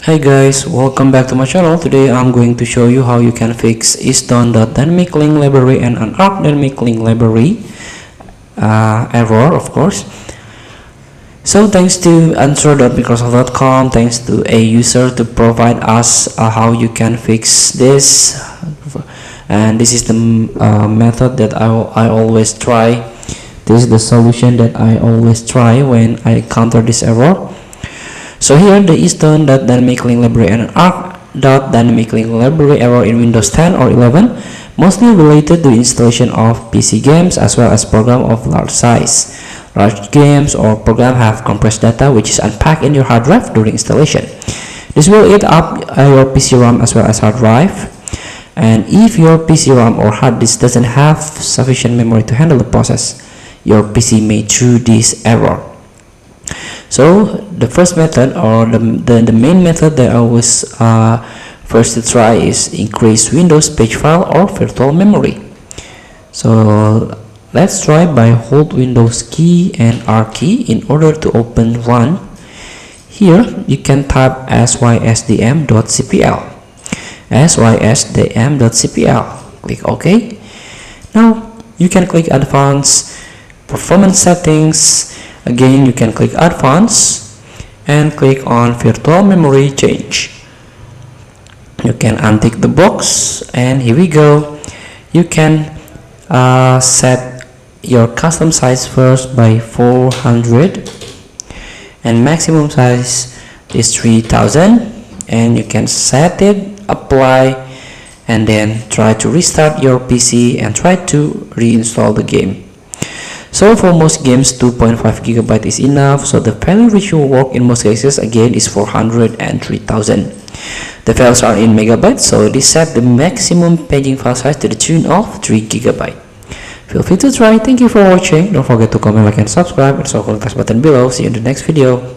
Hey guys, welcome back to my channel. Today I'm going to show you how you can fix Isdone dll Library and Unarc dll Library error, of course. So thanks to answer.microsoft.com, thanks to a user to provide us how you can fix this, and this is the method that I always try. This is the solution that I always try when I encounter this error. So here the Isdone dll Library and Unarc dll Library error in Windows 10 or 11, mostly related to installation of PC games as well as programs of large size. Large games or programs have compressed data which is unpacked in your hard drive during installation. This will eat up your PC RAM as well as hard drive. And if your PC RAM or hard disk doesn't have sufficient memory to handle the process, your PC may throw this error. So the first method, or the main method that I always first to try, is increase Windows page file or virtual memory. So let's try by hold Windows key and R key in order to open one. Here you can type sysdm.cpl, sysdm.cpl. Click OK. Now you can click Advanced Performance Settings. Again, you can click Advanced and click on Virtual Memory Change. You can untick the box, and here we go. You can set your custom size first by 400, and maximum size is 3000, and you can set it, apply, and then try to restart your PC and try to reinstall the game. So for most games, 2.5 GB is enough, so the file which will work in most cases again is 400 and 3000. The files are in megabytes, so this set the maximum paging file size to the tune of 3 GB. Feel free to try. Thank you for watching. Don't forget to comment, like, and subscribe, and so click the button below. See you in the next video.